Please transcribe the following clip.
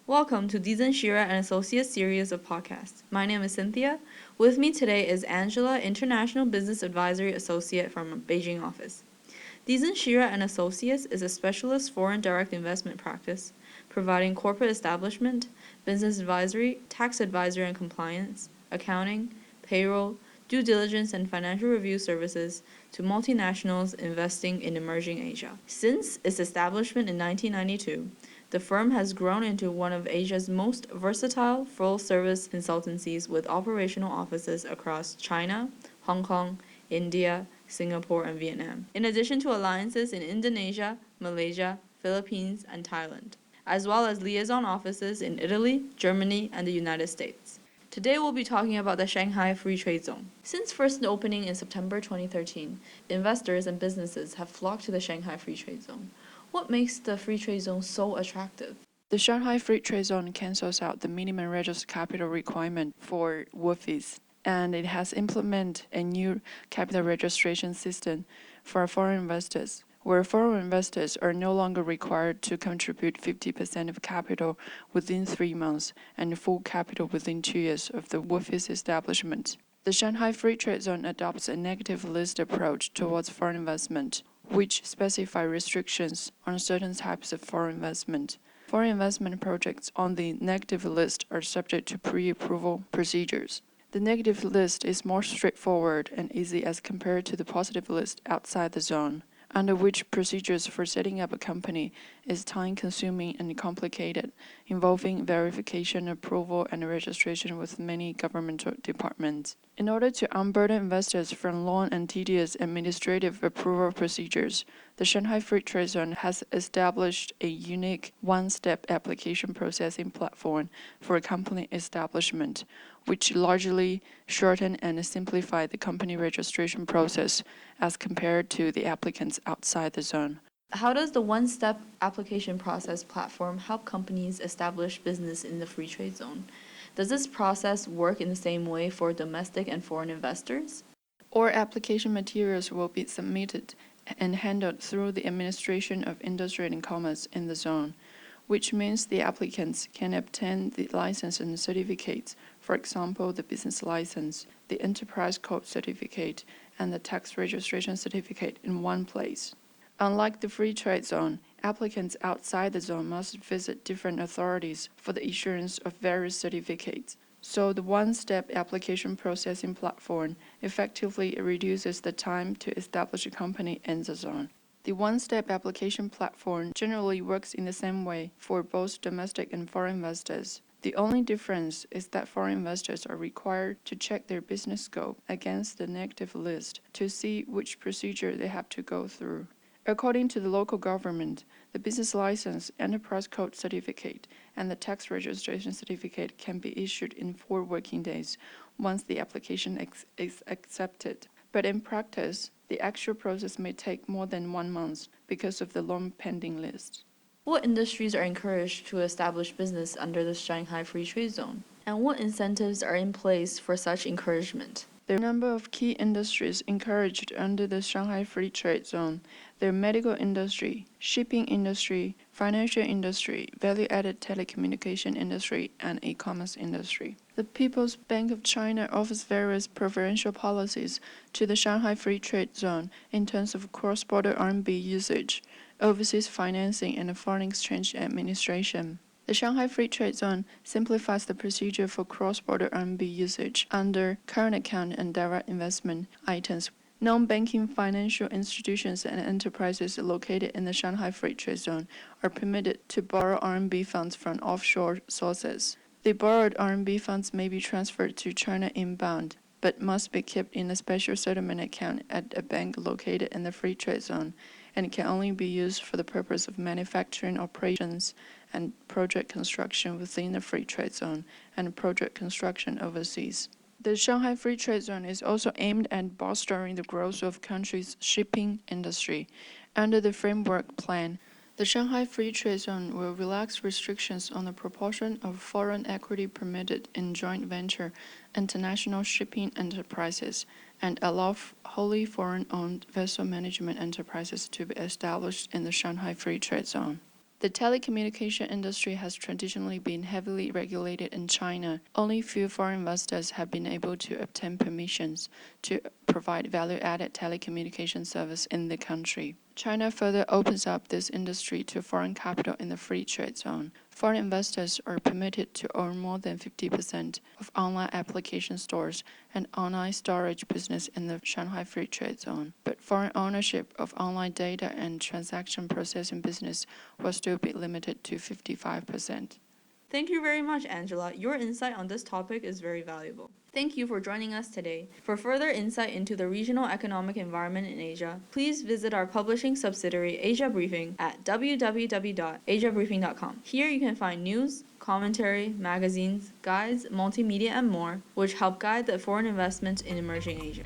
Welcome to Dizen Shira and Associates series of podcasts. My name is Cynthia. With me today is Angela, International Business Advisory Associate from Beijing office. Dizen Shira and Associates is a specialist foreign direct investment practice, providing corporate establishment, business advisory, tax advisory and compliance, accounting, payroll, due diligence and financial review services to multinationals investing in emerging Asia. Since its establishment in 1992, the firm has grown into one of Asia's most versatile full-service consultancies with operational offices across China, Hong Kong, India, Singapore, and Vietnam, in addition to alliances in Indonesia, Malaysia, Philippines, and Thailand, as well as liaison offices in Italy, Germany, and the United States. Today we'll be talking about the Shanghai Free Trade Zone. Since first opening in September 2013, investors and businesses have flocked to the Shanghai Free Trade Zone. What makes the Free Trade Zone so attractive? The Shanghai Free Trade Zone cancels out the minimum registered capital requirement for WFIs, and it has implemented a new capital registration system for foreign investors, where foreign investors are no longer required to contribute 50% of capital within 3 months and full capital within 2 years of the WFIs establishment. The Shanghai Free Trade Zone adopts a negative list approach towards foreign investment, which specify restrictions on certain types of foreign investment. Foreign investment projects on the negative list are subject to pre-approval procedures. The negative list is more straightforward and easy as compared to the positive list outside the zone, under which procedures for setting up a company is time-consuming and complicated, involving verification, approval, and registration with many governmental departments. In order to unburden investors from long and tedious administrative approval procedures, the Shanghai Free Trade Zone has established a unique one-step application processing platform for company establishment, which largely shorten and simplify the company registration process as compared to the applicants outside the zone. How does the one-step application process platform help companies establish business in the Free Trade Zone? Does this process work in the same way for domestic and foreign investors? All application materials will be submitted and handled through the Administration of Industry and Commerce in the zone, which means the applicants can obtain the license and certificates, for example, the business license, the enterprise code certificate, and the tax registration certificate in one place. Unlike the Free Trade Zone, applicants outside the zone must visit different authorities for the issuance of various certificates. So the one-step application processing platform effectively reduces the time to establish a company in the zone. The one-step application platform generally works in the same way for both domestic and foreign investors. The only difference is that foreign investors are required to check their business scope against the negative list to see which procedure they have to go through. According to the local government, the business license, enterprise code certificate, and the tax registration certificate can be issued in 4 working days once the application is accepted. But in practice, the actual process may take more than 1 month because of the long pending list. What industries are encouraged to establish business under the Shanghai Free Trade Zone? And what incentives are in place for such encouragement? There are a number of key industries encouraged under the Shanghai Free Trade Zone. The medical industry, shipping industry, financial industry, value-added telecommunication industry, and e-commerce industry. The People's Bank of China offers various preferential policies to the Shanghai Free Trade Zone in terms of cross-border RMB usage, overseas financing, and foreign exchange administration. The Shanghai Free Trade Zone simplifies the procedure for cross-border RMB usage under current account and direct investment items. Non-banking financial institutions and enterprises located in the Shanghai Free Trade Zone are permitted to borrow RMB funds from offshore sources. The borrowed RMB funds may be transferred to China inbound, but must be kept in a special settlement account at a bank located in the Free Trade Zone, and can only be used for the purpose of manufacturing operations and project construction within the Free Trade Zone and project construction overseas. The Shanghai Free Trade Zone is also aimed at bolstering the growth of country's shipping industry. Under the framework plan, the Shanghai Free Trade Zone will relax restrictions on the proportion of foreign equity permitted in joint venture international shipping enterprises and allow wholly foreign-owned vessel management enterprises to be established in the Shanghai Free Trade Zone. The telecommunication industry has traditionally been heavily regulated in China. Only few foreign investors have been able to obtain permissions to provide value-added telecommunication service in the country. China further opens up this industry to foreign capital in the free trade zone. Foreign investors are permitted to own more than 50% of online application stores and online storage business in the Shanghai Free Trade Zone. But foreign ownership of online data and transaction processing business will still be limited to 55%. Thank you very much, Angela. Your insight on this topic is very valuable. Thank you for joining us today. For further insight into the regional economic environment in Asia, please visit our publishing subsidiary Asia Briefing at www.asiabriefing.com. Here you can find news, commentary, magazines, guides, multimedia, and more, which help guide the foreign investment in emerging Asia.